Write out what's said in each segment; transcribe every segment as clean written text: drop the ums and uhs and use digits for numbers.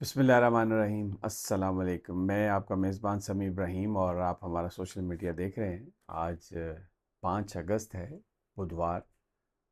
बिस्मिल्लाहिर्रहमानिर्रहीम अस्सलाम वालेकुम। मैं आपका मेज़बान समी इब्राहिम और आप हमारा सोशल मीडिया देख रहे हैं। आज 5 अगस्त है, बुधवार,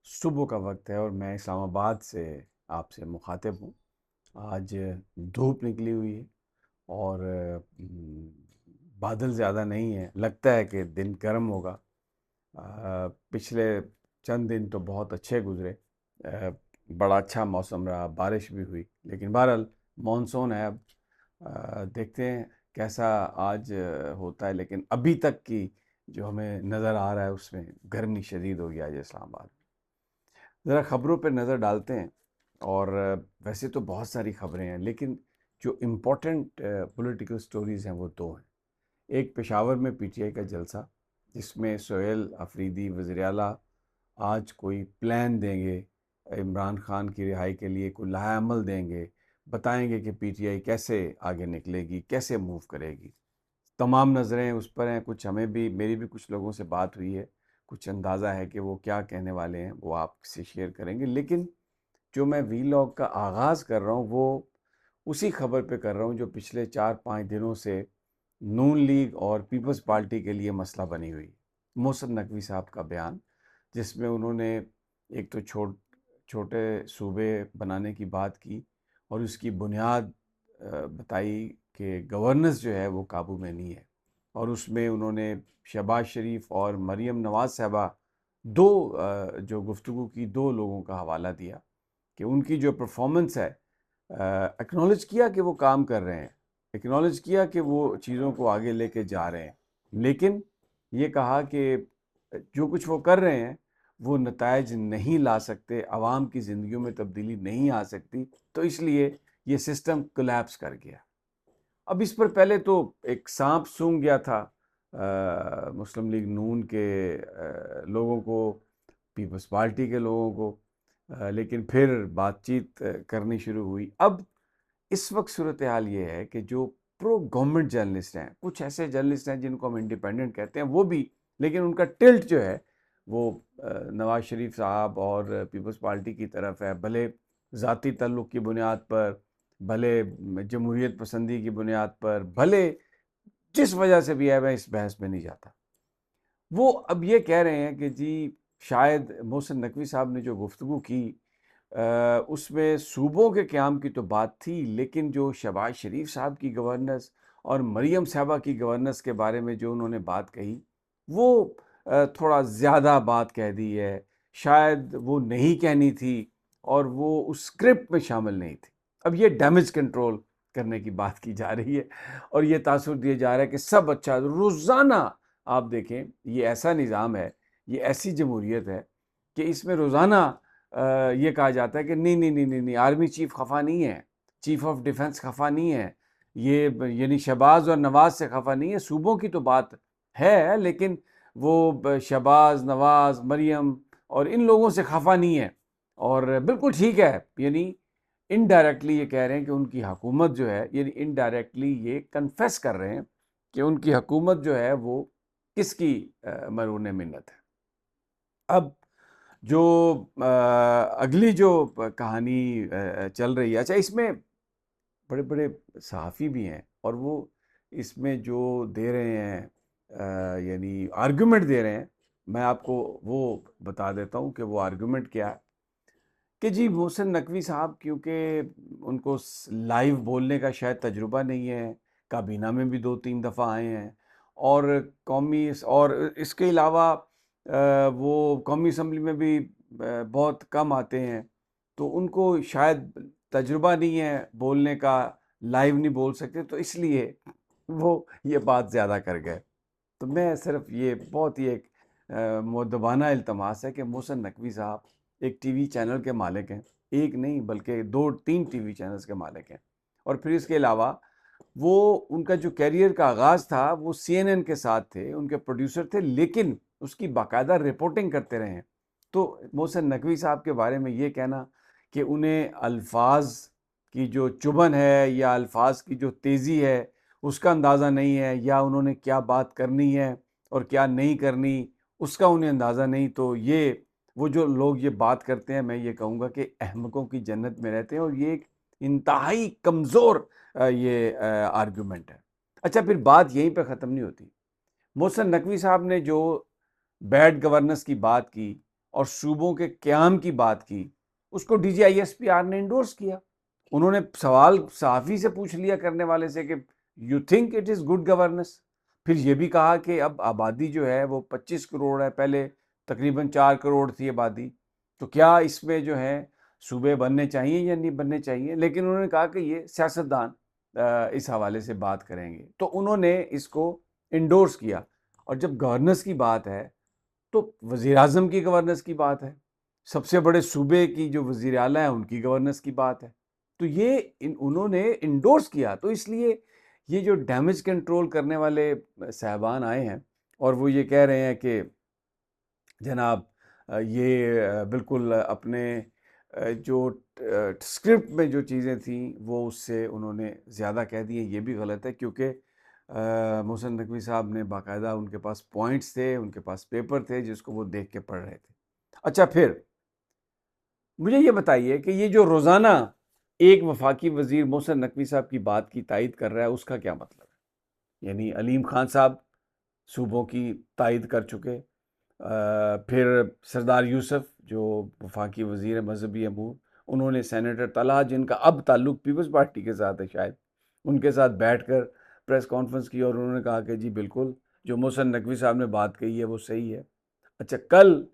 सुबह का वक्त है और मैं इस्लामाबाद से आपसे मुखातिब हूँ। आज धूप निकली हुई है और बादल ज़्यादा नहीं है, लगता है कि दिन गर्म होगा। पिछले चंद दिन तो बहुत अच्छे गुज़रे। बड़ा अच्छा मौसम रहा, बारिश भी हुई, लेकिन बहरहाल मानसून है अब। देखते हैं कैसा आज होता है, लेकिन अभी तक की जो हमें नज़र आ रहा है उसमें गर्मी शदीद हो गया है आज इस्लामाबाद में। ज़रा ख़बरों पे नज़र डालते हैं और वैसे तो बहुत सारी ख़बरें हैं, लेकिन जो इम्पोर्टेंट पॉलिटिकल स्टोरीज़ हैं वो दो हैं। एक पेशावर में पीटीआई का जलसा, जिसमें सोहेल अफरीदी वज़ीर आला आज कोई प्लान देंगे, इमरान खान की रिहाई के लिए कोई लाहेअमल देंगे, बताएंगे कि पीटीआई कैसे आगे निकलेगी, कैसे मूव करेगी। तमाम नज़रें उस पर हैं। कुछ हमें भी, मेरी भी कुछ लोगों से बात हुई है, कुछ अंदाज़ा है कि वो क्या कहने वाले हैं, वो आपसे शेयर करेंगे। लेकिन जो मैं वीलॉग का आगाज़ कर रहा हूँ वो उसी खबर पे कर रहा हूँ जो पिछले 4-5 दिनों से नून लीग और पीपल्स पार्टी के लिए मसला बनी हुई। मोहसिन नकवी साहब का बयान, जिसमें उन्होंने एक तो छोटे सूबे बनाने की बात की और उसकी बुनियाद बताई कि गवर्नेंस जो है वो काबू में नहीं है। और उसमें उन्होंने शहबाज शरीफ और मरीम नवाज़ साहबा जो गुफ्तगू की, दो लोगों का हवाला दिया कि उनकी जो परफॉर्मेंस है, एक्नॉलेज किया कि वो काम कर रहे हैं, एक्नॉलेज किया कि वो चीज़ों को आगे लेके जा रहे हैं, लेकिन ये कहा कि जो कुछ वो कर रहे हैं वो नतायज नहीं ला सकते, आवाम की ज़िंदगियों में तब्दीली नहीं आ सकती, तो इसलिए ये सिस्टम कोलैप्स कर गया। अब इस पर पहले तो एक सांप सूंघ गया था मुस्लिम लीग नून के लोगों को, पीपल्स पार्टी के लोगों को, लेकिन फिर बातचीत करनी शुरू हुई। अब इस वक्त सूरत हाल ये है कि जो प्रो गवर्नमेंट जर्नलिस्ट हैं, कुछ ऐसे जर्नलिस्ट हैं जिनको हम इंडिपेंडेंट कहते हैं, वो भी, लेकिन उनका टिल्ट जो है वो नवाज शरीफ साहब और पीपल्स पार्टी की तरफ है, भले ज़ाती ताल्लुक़ की बुनियाद पर, भले जमहूरियत पसंदी की बुनियाद पर, भले जिस वजह से भी है, मैं इस बहस में नहीं जाता। वो अब ये कह रहे हैं कि जी शायद मोहसिन नकवी साहब ने जो गुफ्तगू की उसमें सूबों के क़याम की तो बात थी, लेकिन जो शहबाज शरीफ साहब की गवर्नेंस और मरीम साहबा की गवर्नेंस के बारे में जो उन्होंने बात कही, वो थोड़ा ज़्यादा बात कह दी है। शायद वो नहीं कहनी थी और वो उस स्क्रिप्ट में शामिल नहीं थी। अब ये डैमेज कंट्रोल करने की बात की जा रही है और ये तासुर दिया जा रहा है कि सब अच्छा, रोज़ाना आप देखें, ये ऐसा निज़ाम है, ये ऐसी जमहूरियत है कि इसमें रोज़ाना ये कहा जाता है कि नहीं, नहीं, नहीं, नहीं, नहीं, आर्मी चीफ़ खफ़ा नहीं है, चीफ़ ऑफ डिफेंस खफ़ा नहीं है, ये यानी शहबाज और नवाज़ से खफ़ा नहीं है। सूबों की तो बात है, लेकिन वो शहबाज, नवाज़, मरियम और इन लोगों से खफ़ा नहीं है। और बिल्कुल ठीक है, यानी इनडायरेक्टली ये कह रहे हैं कि उनकी हुकूमत जो है, यानी इनडायरेक्टली ये कन्फेस कर रहे हैं कि उनकी हुकूमत जो है वो किसकी मरून मिन्नत है। अब जो अगली जो कहानी चल रही है, अच्छा इसमें बड़े-बड़े सहाफ़ी भी हैं और वो इसमें जो दे रहे हैं यानी आर्गुमेंट दे रहे हैं, मैं आपको वो बता देता हूँ कि वो आर्गुमेंट क्या है। कि जी मोहसिन नकवी साहब, क्योंकि उनको लाइव बोलने का शायद तजुर्बा नहीं है, काबीना में भी 2-3 दफ़ा आए हैं और कौमी और इसके अलावा वो कौमी असम्बली में भी बहुत कम आते हैं, तो उनको शायद तजुर्बा नहीं है बोलने का, लाइव नहीं बोल सकते, तो इसलिए वो ये बात ज़्यादा कर गए। तो मैं सिर्फ ये बहुत ही एक मुअद्दबाना इल्तमास है कि मोहसिन नकवी साहब एक टीवी चैनल के मालिक हैं, एक नहीं बल्कि 2-3 टीवी चैनल्स के मालिक हैं और फिर इसके अलावा वो उनका जो करियर का आगाज़ था वो सीएनएन के साथ थे, उनके प्रोड्यूसर थे, लेकिन उसकी बाकायदा रिपोर्टिंग करते रहे हैं। तो मोहसिन नकवी साहब के बारे में ये कहना कि उन्हें अल्फाज की जो चुभन है या अल्फाज की जो तेज़ी है उसका अंदाज़ा नहीं है, या उन्होंने क्या बात करनी है और क्या नहीं करनी उसका उन्हें अंदाज़ा नहीं, तो ये वो जो लोग ये बात करते हैं, मैं ये कहूँगा कि अहमकों की जन्नत में रहते हैं और ये एक इंतहाई कमज़ोर ये आर्गुमेंट है। अच्छा, फिर बात यहीं पे ख़त्म नहीं होती। मोहसिन नकवी साहब ने जो बैड गवर्नेंस की बात की और सूबों के क़याम की बात की, उसको DGISPR ने इंडोर्स किया। उन्होंने सवाल सहाफ़ी से पूछ लिया, करने वाले से, कि you think it is good governance? फिर ये भी कहा कि अब आबादी जो है वो 25 करोड़ है, पहले तकरीबन 4 करोड़ थी आबादी, तो क्या इसमें जो है सूबे बनने चाहिए या नहीं बनने चाहिए? लेकिन उन्होंने कहा कि ये सियासतदान इस हवाले से बात करेंगे, तो उन्होंने इसको इंडोर्स किया। और जब गवर्नेंस की बात है तो वज़ीर आज़म की गवर्नेंस की बात है, सबसे बड़े सूबे की जो वज़ीर आला हैं उनकी गवर्नेंस की बात है, तो ये उन्होंने इंडोर्स किया। तो इसलिए ये जो डैमेज कंट्रोल करने वाले साहबान आए हैं और वो ये कह रहे हैं कि जनाब ये बिल्कुल अपने जो स्क्रिप्ट में जो चीज़ें थी वो उससे उन्होंने ज़्यादा कह दी हैं, ये भी गलत है, क्योंकि मोहसिन नकवी साहब ने बाकायदा, उनके पास पॉइंट्स थे, उनके पास पेपर थे जिसको वो देख के पढ़ रहे थे। अच्छा, फिर मुझे ये बताइए कि ये जो रोज़ाना एक वफाकी वज़ीर मोहसिन नकवी साहब की बात की तायद कर रहा है, उसका क्या मतलब है? यानी अलीम खान साहब सूबों की तायद कर चुके, फिर सरदार यूसुफ जो वफाकी वज़ीर मजहबी अमूर, उन्होंने सेनेटर तलहा, जिनका अब ताल्लुक़ पीपल्स पार्टी के साथ है शायद, उनके साथ बैठकर प्रेस कॉन्फ्रेंस की और उन्होंने कहा कि जी बिल्कुल जो मोहसिन नकवी साहब ने बात कही है वो सही है। अच्छा, कल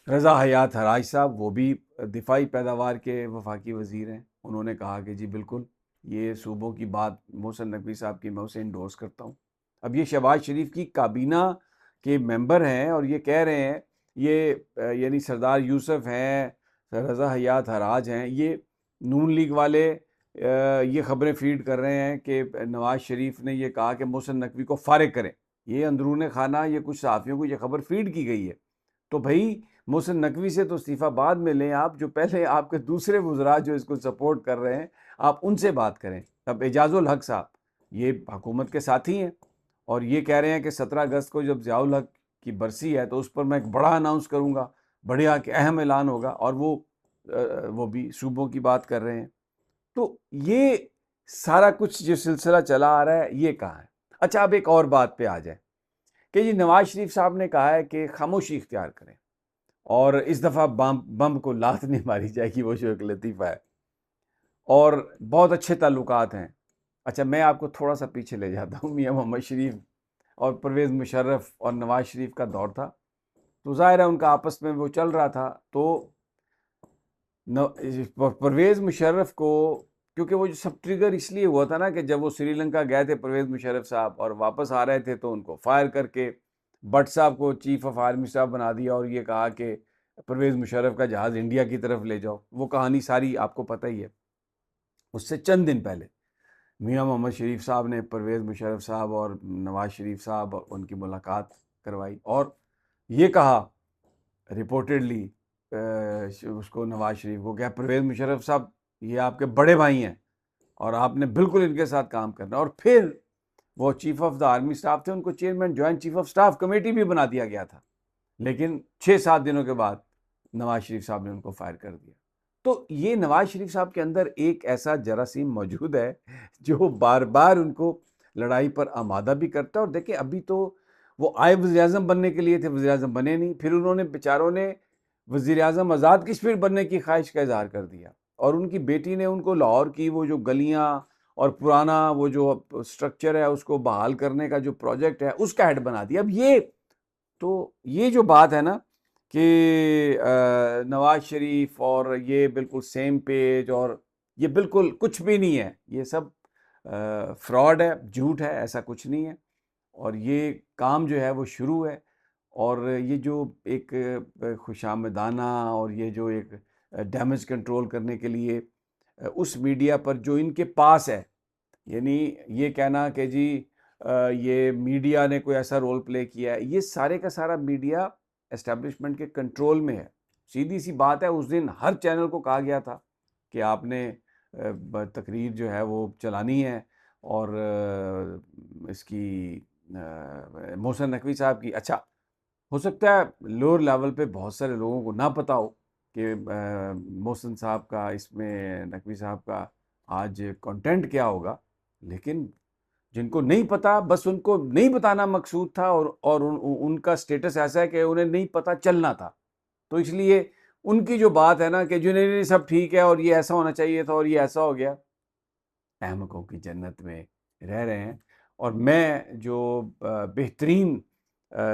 रज़ा हयात हराज साहब, वो भी दिफाई पैदावार के वफाकी वज़ीर हैं, उन्होंने कहा कि जी बिल्कुल ये सूबों की बात मोहसिन नकवी साहब की, मैं उसे इंडोर्स करता हूँ। अब ये शहबाज शरीफ की काबीना के मेंबर हैं और ये कह रहे हैं, ये यानी सरदार यूसुफ हैं, रज़ा हयात हराज हैं, ये नून लीग वाले ये खबरें फीड कर रहे हैं कि नवाज शरीफ ने ये कहा कि मोहसिन नकवी को फारिग करें। ये अंदरूने खाना, ये कुछ सहाफ़ियों को ये खबर फीड की गई है। तो भाई मोहसिन नकवी से तो इस्तीफ़ा बाद में लें आप, जो पहले आपके दूसरे वज़रा जो इसको सपोर्ट कर रहे हैं, आप उनसे बात करें। अब एजाज़ुल हक साहब, ये हुकूमत के साथी हैं और ये कह रहे हैं कि 17 अगस्त को जब ज़ियाउल हक की बरसी है तो उस पर मैं एक बड़ा अनाउंस करूँगा, बढ़िया कि अहम ऐलान होगा, और वो भी सूबों की बात कर रहे हैं। तो ये सारा कुछ जो सिलसिला चला आ रहा है, ये कहाँ है? अच्छा, अब एक और बात पे आ जाए कि जी नवाज शरीफ साहब ने कहा है कि खामोशी इख्तियार करें और इस दफ़ा बम को लात नहीं मारी जाएगी, वो जो एक लतीफ़ा है, और बहुत अच्छे ताल्लुकात हैं। अच्छा, मैं आपको थोड़ा सा पीछे ले जाता हूँ। मियाँ मोहम्मद शरीफ और परवेज़ मुशर्रफ और नवाज शरीफ का दौर था, तो ज़ाहिर है उनका आपस में वो चल रहा था। तो परवेज़ मुशर्रफ को, क्योंकि वो जो सब ट्रिगर इसलिए हुआ था ना कि जब वो श्रीलंका गए थे परवेज़ मुशर्रफ साहब और वापस आ रहे थे तो उनको फायर करके भट्ट साहब को चीफ ऑफ आर्मी स्टाफ बना दिया और ये कहा कि परवेज़ मुशर्रफ का जहाज़ इंडिया की तरफ ले जाओ। वो कहानी सारी आपको पता ही है। उससे चंद दिन पहले मियाँ मोहम्मद शरीफ साहब ने परवेज़ मुशर्रफ साहब और नवाज शरीफ साहब और उनकी मुलाकात करवाई और ये कहा रिपोर्टेडली उसको, नवाज शरीफ को, क्या परवेज़ मुशर्रफ साहब ये आपके बड़े भाई हैं और आपने बिल्कुल इनके साथ काम करना। और फिर वो chief of the army staff थे, उनको chairman joint chief of staff committee भी बना दिया गया था, लेकिन 6-7 दिनों के बाद नवाज शरीफ साहब ने उनको फायर कर दिया। तो ये नवाज शरीफ साहब के अंदर एक ऐसा जरासीम मौजूद है जो बार बार उनको लड़ाई पर आमादा भी करता है। और देखिए, अभी तो वो आए वज़ीर आज़म बनने के लिए थे, वज़ीर आज़म बने नहीं, फिर उन्होंने बेचारों ने वज़ीर आज़म आज़ाद कश्मीर बनने की ख्वाहिश का इजहार कर दिया और उनकी बेटी ने उनको लाहौर की वो जो गलियां और पुराना वो जो स्ट्रक्चर है उसको बहाल करने का जो प्रोजेक्ट है उसका हेड बना दिया। अब ये जो बात है ना कि नवाज शरीफ और ये बिल्कुल सेम पेज, और ये बिल्कुल कुछ भी नहीं है, ये सब फ्रॉड है, झूठ है, ऐसा कुछ नहीं है। और ये काम जो है वो शुरू है, और ये जो एक खुशामदाना और ये जो एक डैमेज कंट्रोल करने के लिए उस मीडिया पर जो इनके पास है, यानी ये कहना कि जी ये मीडिया ने कोई ऐसा रोल प्ले किया है, ये सारे का सारा मीडिया एस्टेब्लिशमेंट के कंट्रोल में है। सीधी सी बात है, उस दिन हर चैनल को कहा गया था कि आपने तकरीर जो है वो चलानी है और इसकी मोहसिन नकवी साहब की। अच्छा, हो सकता है लोअर लेवल पे बहुत सारे लोगों को ना पता हो कि मोहसिन साहब का, इसमें नकवी साहब का आज कंटेंट क्या होगा, लेकिन जिनको नहीं पता, बस उनको नहीं बताना मकसूद था, और उनका स्टेटस ऐसा है कि उन्हें नहीं पता चलना था। तो इसलिए उनकी जो बात है ना कि जो नहीं नहीं सब ठीक है और ये ऐसा होना चाहिए था और ये ऐसा हो गया, अहमकों की जन्नत में रह रहे हैं। और मैं जो बेहतरीन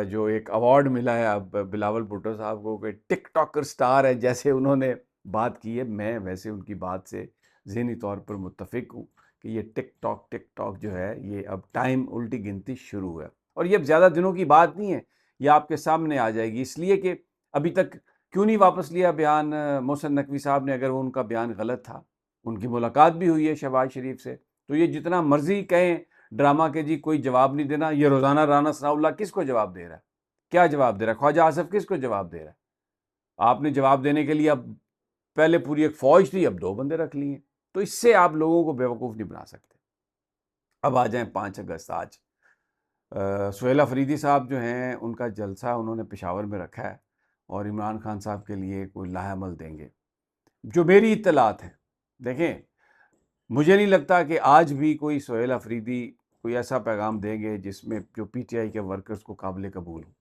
जो एक अवार्ड मिला है अब बिलावल भुट्टो साहब को कि टिकटॉकर स्टार है, जैसे उन्होंने बात की है, मैं वैसे उनकी बात से ज़हनी तौर पर मुत्तफिक हूँ कि ये टिकटॉक जो है ये अब टाइम उल्टी गिनती शुरू है, और ये अब ज़्यादा दिनों की बात नहीं है, ये आपके सामने आ जाएगी। इसलिए कि अभी तक क्यों नहीं वापस लिया बयान मोहसिन नकवी साहब ने, अगर वो उनका बयान गलत था। उनकी मुलाकात भी हुई है शहबाज शरीफ से, तो ये जितना मर्जी कहें ड्रामा के जी कोई जवाब नहीं देना, ये रोज़ाना राना सनाउल्लाह किसको जवाब दे रहा है, क्या जवाब दे रहा है, ख्वाजा आसिफ किसको जवाब दे रहा है? आपने जवाब देने के लिए अब पहले पूरी एक फौज थी, अब 2 बंदे रख लिए, तो इससे आप लोगों को बेवकूफ़ नहीं बना सकते। अब आ जाएँ 5 अगस्त आज। सुहेल अफरीदी साहब जो हैं उनका जलसा उन्होंने पेशावर में रखा है और इमरान खान साहब के लिए कोई लाहेमल देंगे। जो मेरी इत्तलात है, देखें, मुझे नहीं लगता कि आज भी कोई सुहेल अफरीदी कोई ऐसा पैगाम देंगे जिसमें जो पीटीआई के वर्कर्स को काबिल कबूल हो।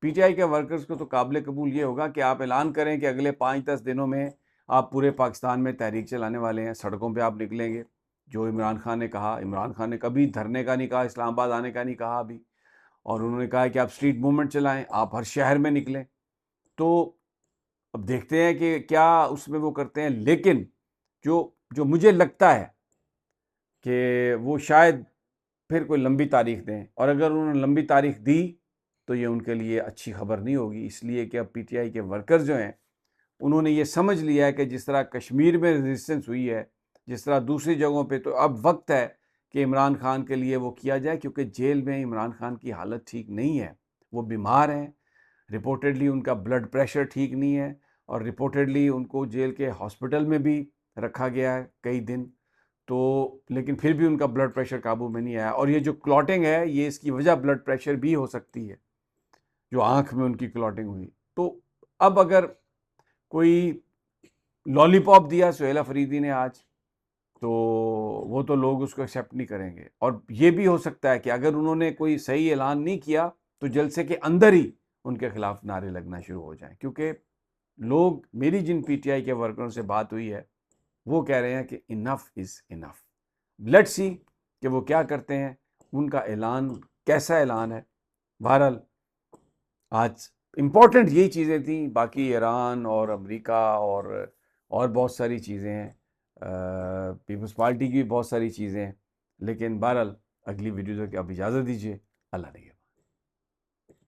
पीटीआई के वर्कर्स को तो काबिल कबूल ये होगा कि आप ऐलान करें कि अगले 5-10 दिनों में आप पूरे पाकिस्तान में तहरीक चलाने वाले हैं, सड़कों पे आप निकलेंगे। जो इमरान खान ने कहा, इमरान खान ने कभी धरने का नहीं कहा, इस्लामाबाद आने का नहीं कहा अभी, और उन्होंने कहा है कि आप स्ट्रीट मूवमेंट चलाएँ, आप हर शहर में निकलें। तो अब देखते हैं कि क्या उसमें वो करते हैं, लेकिन जो जो मुझे लगता है कि वो शायद फिर कोई लंबी तारीख दें, और अगर उन्होंने लंबी तारीख दी तो ये उनके लिए अच्छी खबर नहीं होगी, इसलिए कि अब पीटीआई के वर्कर्स जो हैं उन्होंने ये समझ लिया है कि जिस तरह कश्मीर में रेजिस्टेंस हुई है, जिस तरह दूसरी जगहों पे, तो अब वक्त है कि इमरान खान के लिए वो किया जाए, क्योंकि जेल में इमरान खान की हालत ठीक नहीं है, वो बीमार हैं, रिपोर्टेडली उनका ब्लड प्रेशर ठीक नहीं है, और रिपोर्टेडली उनको जेल के हॉस्पिटल में भी रखा गया है कई दिन। तो लेकिन फिर भी उनका ब्लड प्रेशर काबू में नहीं आया, और ये जो क्लॉटिंग है ये इसकी वजह ब्लड प्रेशर भी हो सकती है, जो आंख में उनकी क्लॉटिंग हुई। तो अब अगर कोई लॉलीपॉप दिया सुहेल अफरीदी ने आज, तो वो तो लोग उसको एक्सेप्ट नहीं करेंगे, और ये भी हो सकता है कि अगर उन्होंने कोई सही ऐलान नहीं किया तो जलसे के अंदर ही उनके खिलाफ नारे लगना शुरू हो जाएं, क्योंकि लोग, मेरी जिन पीटीआई के वर्करों से बात हुई है, वो कह रहे हैं कि enough is enough. Let's see कि वो क्या करते हैं, उनका ऐलान कैसा ऐलान है। बहरहाल आज इम्पोर्टेंट यही चीज़ें थी, बाकी ईरान और अमेरिका और बहुत सारी चीज़ें हैं, पीपल्स पार्टी की भी बहुत सारी चीज़ें हैं, लेकिन बहरहाल अगली वीडियो तक आप इजाज़त दीजिए। अल्लाह ने